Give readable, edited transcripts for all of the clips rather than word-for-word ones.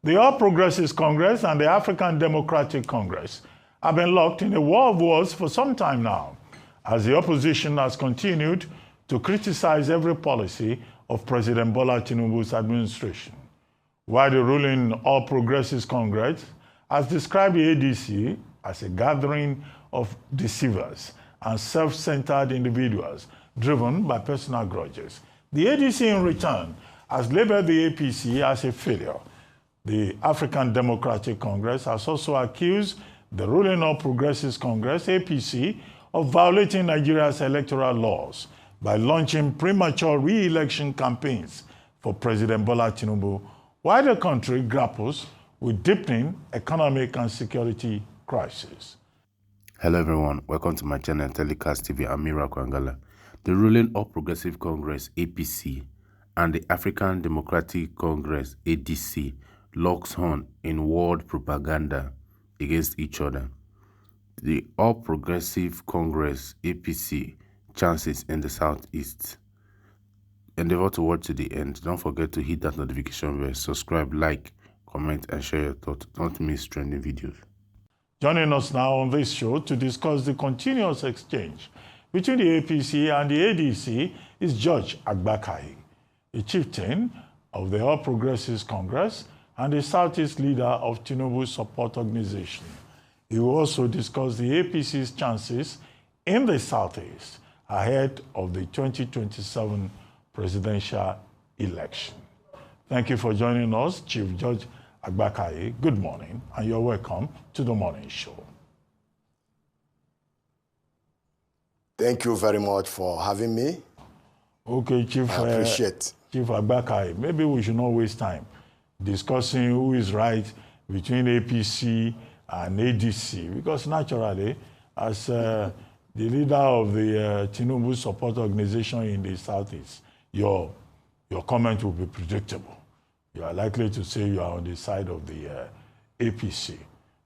The All Progressives Congress and the African Democratic Congress have been locked in a war of words for some time now, as the opposition has continued to criticize every policy of President Bola Tinubu's administration. While the ruling All Progressives Congress has described the ADC as a gathering of deceivers and self-centered individuals driven by personal grudges, the ADC in return has labeled the APC as a failure. The African Democratic Congress has also accused the ruling All Progressives Congress, APC, of violating Nigeria's electoral laws by launching premature re-election campaigns for President Bola Tinubu, while the country grapples with deepening economic and security crisis. Hello everyone, welcome to my channel Telecast TV. I'm Miracle Angala. The ruling All Progressive Congress, APC, and the African Democratic Congress, ADC, locks horn in world propaganda against each other. The All Progressive Congress, APC, chances in the southeast. Endeavor to watch to the end. Don't forget to hit that notification bell, subscribe, like, comment, and share your thoughts. Don't miss trending videos. Joining us now on this show to discuss the continuous exchange between the APC and the ADC is George Agbakai, a chieftain of the All Progressives Congress and the Southeast leader of Tinubu's support organization. He will also discuss the APC's chances in the Southeast ahead of the 2027 presidential election. Thank you for joining us, Chief George Agbakai. Good morning, and you're welcome to the morning show. Thank you very much for having me. Okay, Chief. I appreciate. Chief Agbakai, maybe we should not waste time discussing who is right between APC and ADC, because naturally, as the leader of the Tinubu support organization in the Southeast, your comment will be predictable. You are likely to say you are on the side of the APC.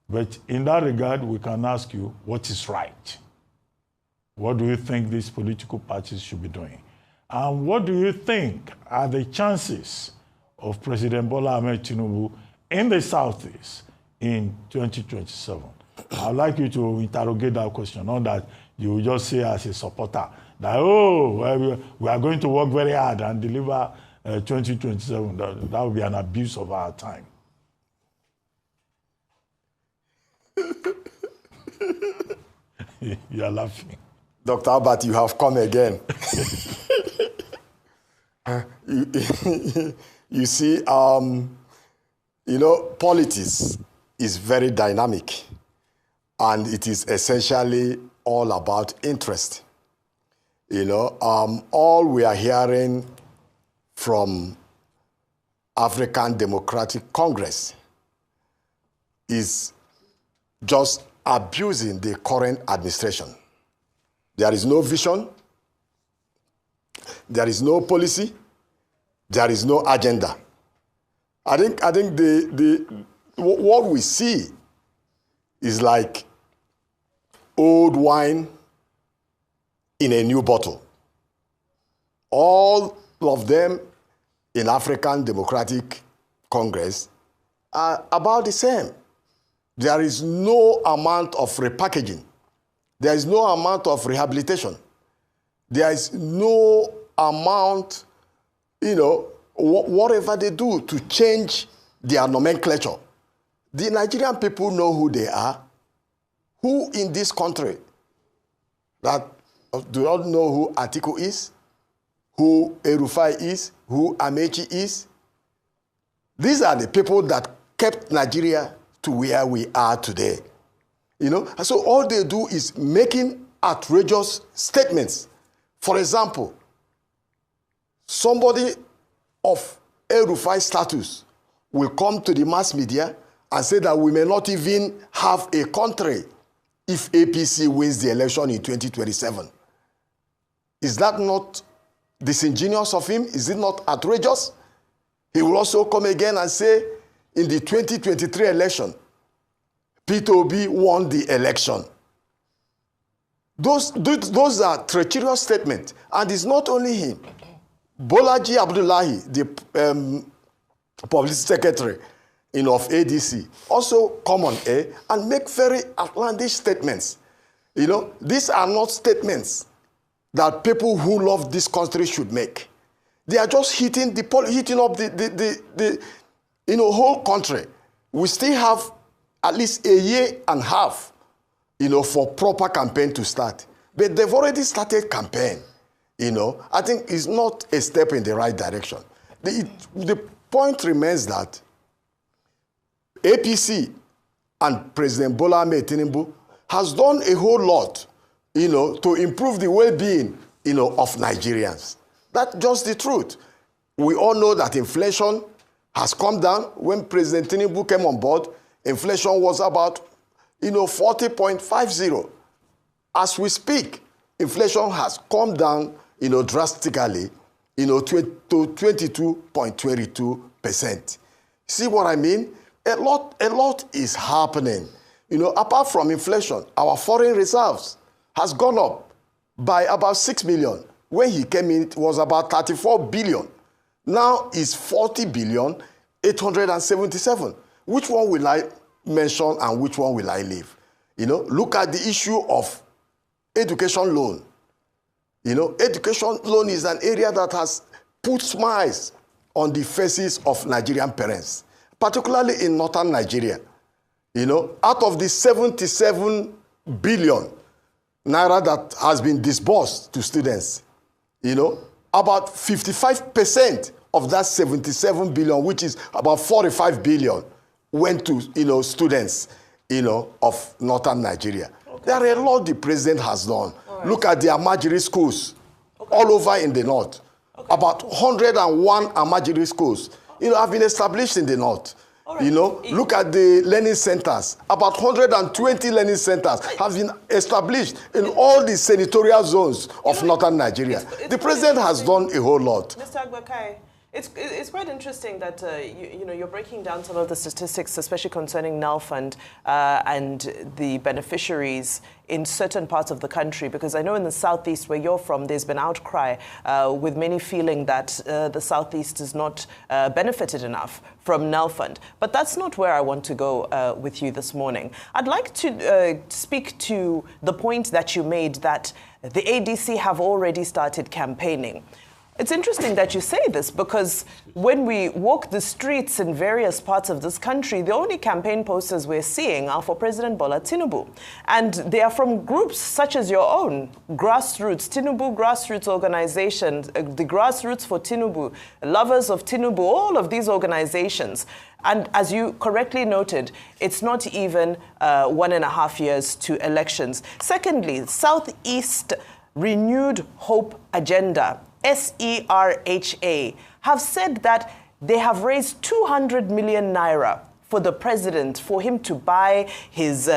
But in that regard, we can ask you, what is right? What do you think these political parties should be doing? And what do you think are the chances of President Bola Ahmed Tinubu in the Southeast in 2027? I'd like you to interrogate that question, not that you will just say as a supporter that, oh, well, we are going to work very hard and deliver 2027. That would be an abuse of our time. You are laughing. Dr. Albert, you have come again. You see, politics is very dynamic, and it is essentially all about interest. All we are hearing from African Democratic Congress is just abusing the current administration. There is no vision, there is no policy, there is no agenda. I think what we see is like old wine in a new bottle. All of them in African Democratic Congress are about the same. There is no amount of repackaging. There is no amount of rehabilitation. There is no amount, whatever they do to change their nomenclature. The Nigerian people know who they are. Who in this country that do not know who Atiku is, who El-Rufai is, who Amechi is? These are the people that kept Nigeria to where we are today. And so all they do is making outrageous statements. For example, somebody of El-Rufai status will come to the mass media and say that we may not even have a country if APC wins the election in 2027. Is that not disingenuous of him? Is it not outrageous? He will also come again and say, in the 2023 election, Peter Obi won the election. Those are treacherous statements. And it's not only him. Bolaji Abdullahi, the publicity secretary, of ADC also come on air and make very outlandish statements. These are not statements that people who love this country should make. They are just heating up the whole country. We still have at least a year and a half, for proper campaign to start. But they've already started campaign. I think it's not a step in the right direction. The point remains that APC and President Bola Ahmed Tinubu has done a whole lot, to improve the well-being, of Nigerians. That's just the truth. We all know that inflation has come down. When President Tinubu came on board, inflation was about, 40.50. As we speak, inflation has come down, drastically, to 22.22%. See what I mean? A lot is happening. Apart from inflation, our foreign reserves has gone up by about 6 million. When he came in, it was about 34 billion. Now it's 40,877,000,000. Which one will I mention and which one will I leave? Look at the issue of education loan. Education loan is an area that has put smiles on the faces of Nigerian parents, particularly in northern Nigeria. Out of the 77 billion naira that has been disbursed to students, about 55% of that 77 billion, which is about 45 billion, went to, students, of northern Nigeria. Okay. There are a lot the president has done. Right. Look at the Amajiri schools all over in the north. Okay. About 101 Amajiri schools, have been established in the north. Right. Look at the learning centers. About 120 learning centers have been established in all the senatorial zones of northern Nigeria. The president has done a whole lot. Mr. Agbakai, it's quite interesting that you're breaking down some of the statistics, especially concerning NALFund and the beneficiaries in certain parts of the country, because I know in the southeast where you're from, there's been outcry with many feeling that the southeast is not benefited enough from NALFund. But that's not where I want to go with you this morning. I'd like to speak to the point that you made that the ADC have already started campaigning. It's interesting that you say this because when we walk the streets in various parts of this country, the only campaign posters we're seeing are for President Bola Tinubu. And they are from groups such as your own, Grassroots, Tinubu Grassroots Organization, the Grassroots for Tinubu, Lovers of Tinubu, all of these organizations. And as you correctly noted, it's not even 1.5 years to elections. Secondly, Southeast Renewed Hope Agenda, SERHA, have said that they have raised 200 million naira for the president, for him to buy his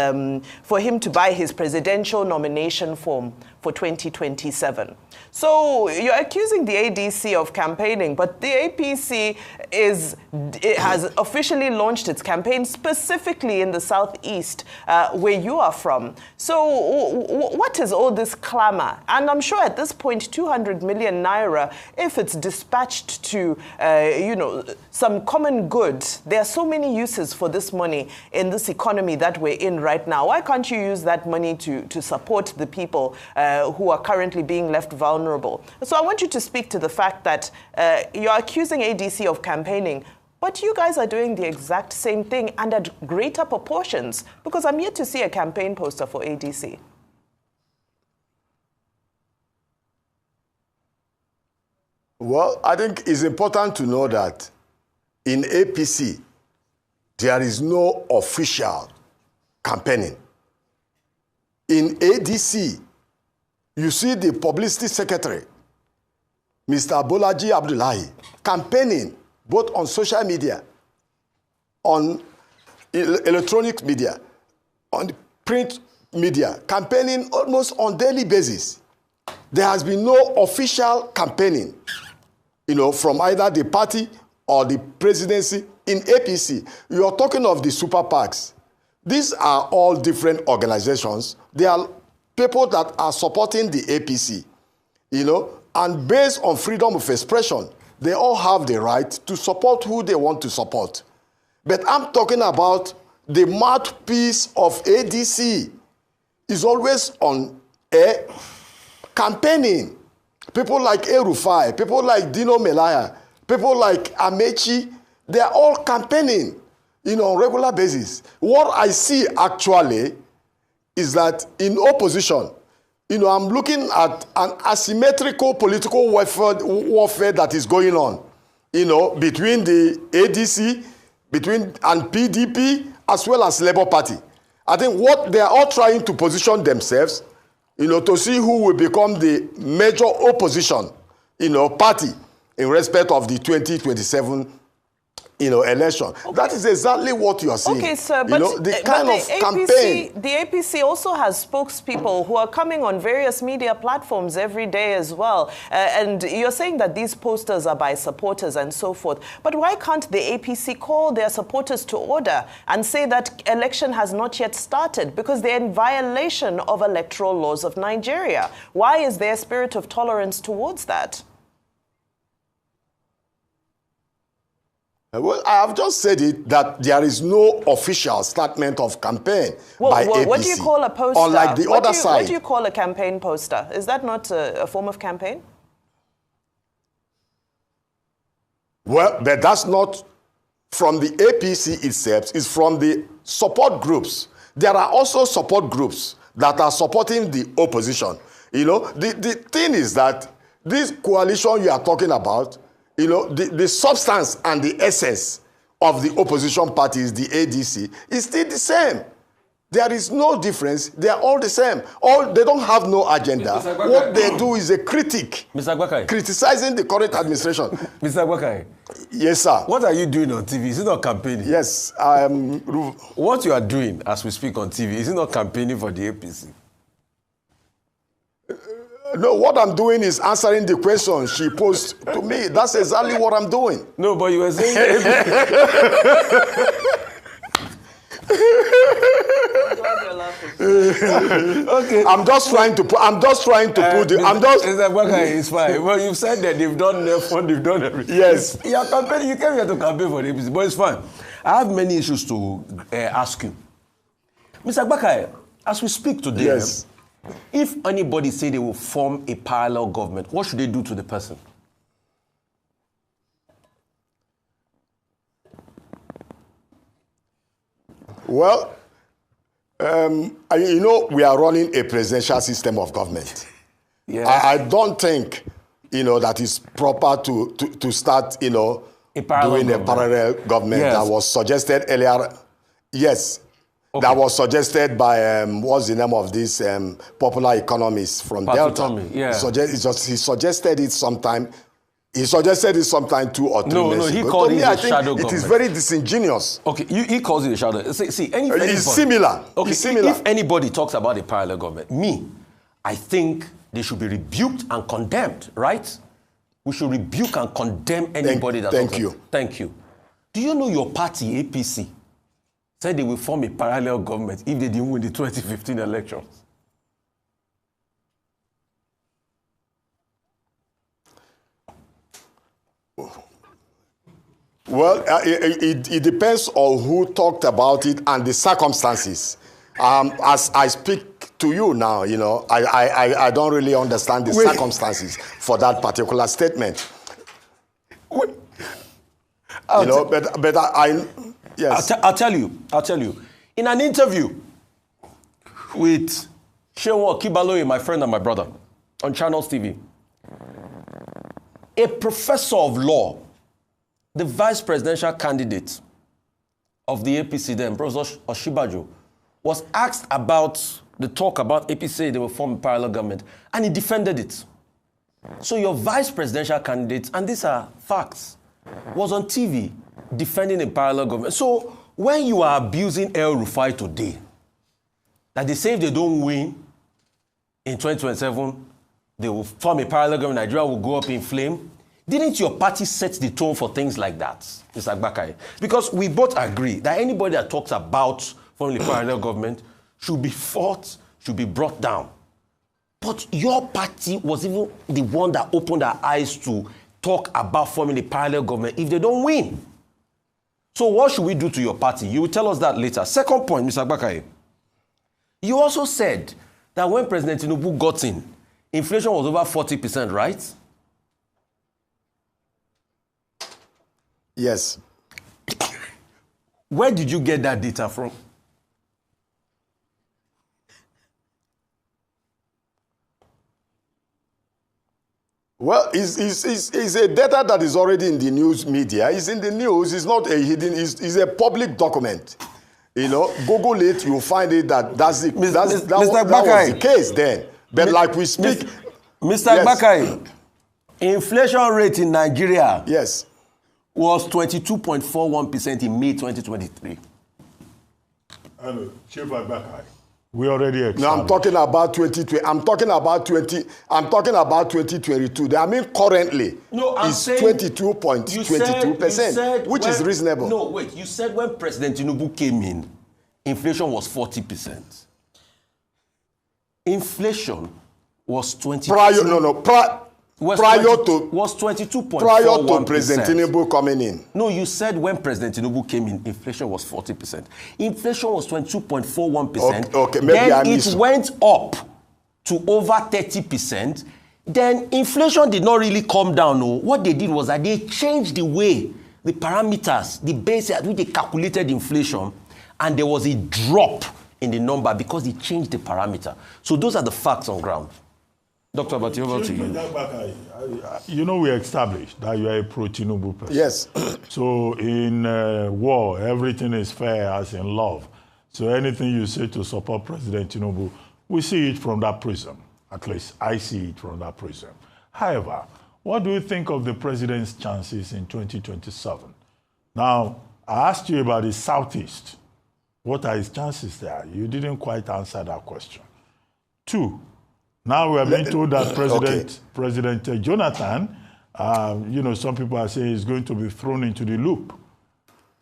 presidential nomination form for 2027. So you're accusing the ADC of campaigning, but the APC has officially launched its campaign specifically in the southeast, where you are from. So what is all this clamor? And I'm sure at this point, 200 million naira, if it's dispatched to, some common good, there are so many uses for this money in this economy that we're in right now. Why can't you use that money to support the people who are currently being left vulnerable? So I want you to speak to the fact that you're accusing ADC of campaigning, but you guys are doing the exact same thing and at greater proportions, because I'm yet to see a campaign poster for ADC. Well, I think it's important to know that in APC, there is no official campaigning. In ADC, you see the publicity secretary, Mr. Bolaji Abdullahi, campaigning both on social media, on electronic media, on the print media, campaigning almost on daily basis. There has been no official campaigning, from either the party or the presidency in APC. You are talking of the super PACs. These are all different organizations. They are people that are supporting the APC, and based on freedom of expression, they all have the right to support who they want to support. But I'm talking about the mouthpiece of ADC is always on air campaigning. People like El-Rufai, people like Dino Melaya, people like Amechi, they are all campaigning, on a regular basis. What I see actually is that in opposition, I'm looking at an asymmetrical political warfare that is going on, between the ADC, and PDP, as well as Labour Party. I think what they are all trying to position themselves, to see who will become the major opposition, party in respect of the 2027 election. Okay. That is exactly what you are saying. Okay, sir, but the kind of campaign. The APC also has spokespeople who are coming on various media platforms every day as well. And you're saying that these posters are by supporters and so forth. But why can't the APC call their supporters to order and say that election has not yet started because they're in violation of electoral laws of Nigeria? Why is there a spirit of tolerance towards that? Well, I have just said it, that there is no official statement of campaign by APC. What do you call a poster? Unlike the other side. What do you call a campaign poster? Is that not a form of campaign? Well, but that's not from the APC itself. It's from the support groups. There are also support groups that are supporting the opposition. The thing is that this coalition you are talking about, the substance and the essence of the opposition parties, the ADC, is still the same. There is no difference. They are all the same. They don't have no agenda. What they do is a critique. Mr. Agbakai. Criticizing the current administration. Mr. Agbakai. Yes, sir. What are you doing on TV? Is it not campaigning? Yes, I am. What you are doing as we speak on TV, is it not campaigning for the APC? No, what I'm doing is answering the question she posed to me. That's exactly what I'm doing. No, but you were saying... Okay. I'm just trying to put It's fine. Well, you've said that they've done their fun, they've done everything. Yes. You're campaigning, you came here to campaign for the APC, but it's fine. I have many issues to ask you. Mr. Agbakai, as we speak today, yes. If anybody say they will form a parallel government, what should they do to the person? Well, we are running a presidential system of government. Yes. I don't think, that is proper to start, doing a parallel government that was suggested earlier. Yes. Okay. That was suggested by, what's the name of this popular economist from Delta? Tommy, yeah. He suggested it sometime 2 or 3 months ago. He called it a shadow government. It is very disingenuous. Okay, he calls it a shadow. See, it's similar. Okay, it's similar. If anybody talks about a parallel government, I think they should be rebuked and condemned, right? We should rebuke and condemn anybody that talks. Thank you. Do you know your party, APC, said they will form a parallel government if they didn't win the 2015 elections? Well, it depends on who talked about it and the circumstances. As I speak to you now, I don't really understand the circumstances for that particular statement. Yes. I'll tell you. In an interview with Shewa Kibaloye, my friend and my brother, on Channels TV, a professor of law, the vice presidential candidate of the APC then, Professor Osinbajo, was asked about the talk about APC, they will form a parallel government, and he defended it. So your vice presidential candidate, and these are facts, was on TV defending a parallel government. So when you are abusing El-Rufai today, that they say if they don't win in 2027, they will form a parallel government, Nigeria will go up in flame. Didn't your party set the tone for things like that, Mr. Agbakai? Because we both agree that anybody that talks about forming a parallel government should be fought, should be brought down. But your party was even the one that opened our eyes to talk about forming a parallel government if they don't win. So what should we do to your party? You will tell us that later. Second point, Mr. Bakare. You also said that when President Tinubu got in, inflation was over 40%, right? Yes. Where did you get that data from? Well, it's a data that is already in the news media. It's in the news. It's not a hidden. It's a public document. You know, Google it. You'll find it. That was the case then. But like we speak, Mr. Yes. Bakare, inflation rate in Nigeria yes, was 22.41% in May 2023. Hello, Chief Abubakar. We already established. no, I'm talking about 2020. I'm talking about 2022. I mean, currently, No, I'm it's saying 22.22%, which is reasonable. No, wait. You said when President Tinubu came in, inflation was 40%. Inflation was 20%. Prior to 22.41%. President Tinubu coming in. No, you said when President Tinubu came in, inflation was 40%. Inflation was 22.41%. Okay, maybe I then it missed. went up to over 30%. Then inflation did not really come down. No. What they did was that they changed the way, the parameters, the base at which they calculated inflation, and there was a drop in the number because they changed the parameter. So those are the facts on ground. Dr. Abati, over to you. You know, we established that you are a pro-Tinubu person. Yes. So in war, everything is fair as in love. So anything you say to support President Tinubu, we see it from that prism. At least I see it from that prism. However, what do you think of the president's chances in 2027? Now, I asked you about the Southeast. What are his chances there? You didn't quite answer that question. 2, now we are being told that President Jonathan, you know, some people are saying he's going to be thrown into the loop.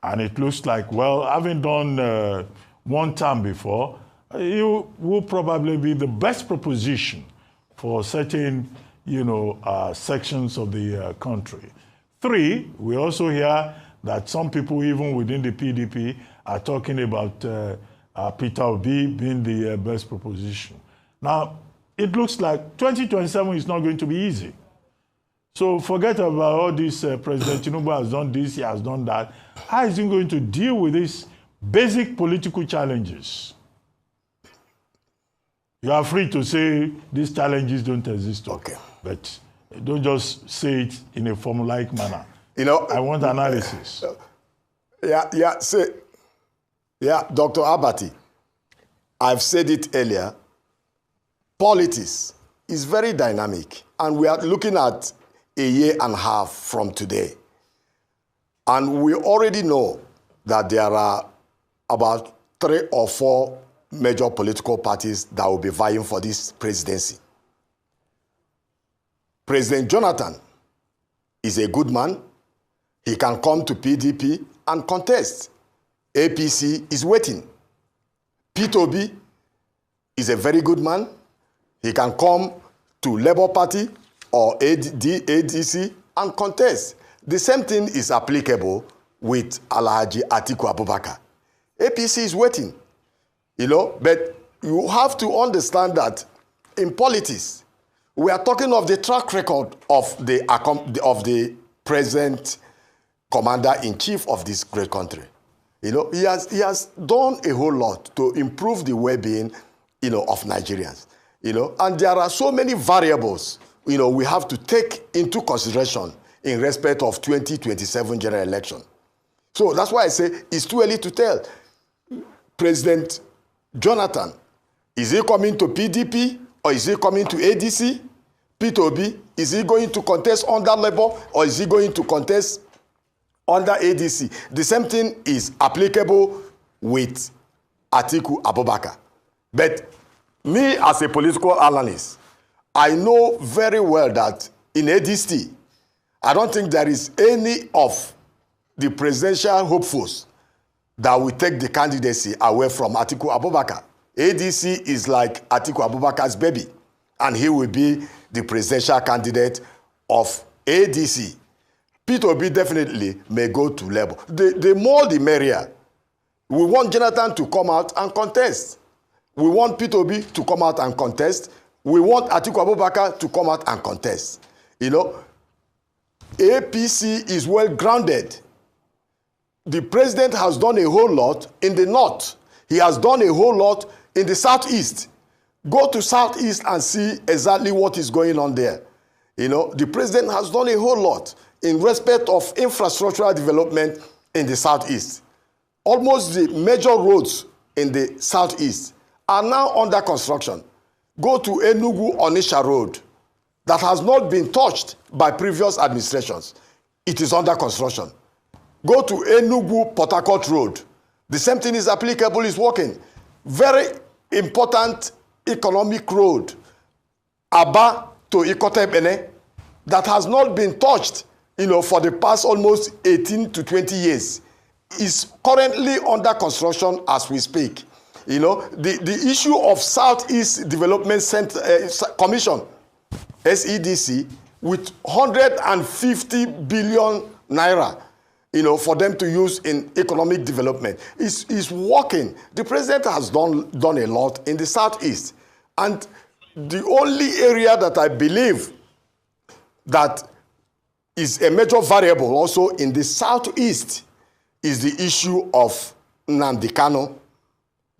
And it looks like, well, having done one term before, he will probably be the best proposition for certain, you know, sections of the country. 3, we also hear that some people, even within the PDP, are talking about Peter Obi being the best proposition. Now, it looks like 2027 is not going to be easy. So forget about all this, President Tinubu has done this, he has done that. How is he going to deal with these basic political challenges? You are free to say these challenges don't exist. Okay. But don't just say it in a formulaic manner. You know, I want analysis. Dr. Abati, I've said it earlier, politics is very dynamic, and we are looking at a year and a half from today. And we already know that there are about 3 or 4 major political parties that will be vying for this presidency. President Jonathan is a good man. He can come to PDP and contest. APC is waiting. Peter Obi is a very good man. He can come to Labour Party or ADC and contest. The same thing is applicable with Alhaji Atiku Abubakar. APC is waiting, you know, but you have to understand that in politics, we are talking of the track record of the present commander-in-chief of this great country. You know, he has done a whole lot to improve the well-being, you know, of Nigerians. You know, and there are so many variables, you know, we have to take into consideration in respect of 2027 general election. So that's why I say it's too early to tell. President Jonathan, is he coming to PDP or is he coming to ADC? Peter Obi, is he going to contest under Labour or is he going to contest under ADC? The same thing is applicable with Atiku Abubakar. But me, as a political analyst, I know very well that in ADC, I don't think there is any of the presidential hopefuls that will take the candidacy away from Atiku Abubakar. ADC is like Atiku Abubakar's baby, and he will be the presidential candidate of ADC. P2B definitely may go to Labour. The more the merrier. We want Jonathan to come out and contest. We want P2B to come out and contest. We want Atiku Abubakar to come out and contest. You know, APC is well grounded. The president has done a whole lot in the north. He has done a whole lot in the southeast. Go to southeast and see exactly what is going on there. You know, the president has done a whole lot in respect of infrastructural development in the southeast. Almost the major roads in the southeast are now under construction. Go to Enugu-Onitsha Road that has not been touched by previous administrations. It is under construction. Go to Enugu-Port Harcourt Road. The same thing is applicable, is working. Very important economic road, Aba to Ikotebene, that has not been touched, you know, for the past almost 18 to 20 years. Is currently under construction as we speak. You know, the issue of Southeast Development Commission, SEDC, with 150 billion naira, you know, for them to use in economic development is working. The president has done a lot in the Southeast. And the only area that I believe that is a major variable also in the Southeast is the issue of Nnamdi Kanu.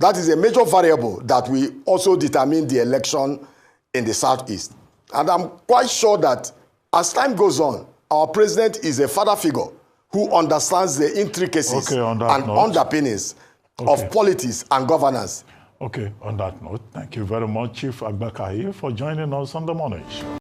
That is a major variable that will also determine the election in the Southeast. And I'm quite sure that as time goes on, our president is a father figure who understands the intricacies and underpinnings of politics and governance. Okay, on that note, thank you very much, Chief Agbakayi, for joining us on The Morning Show.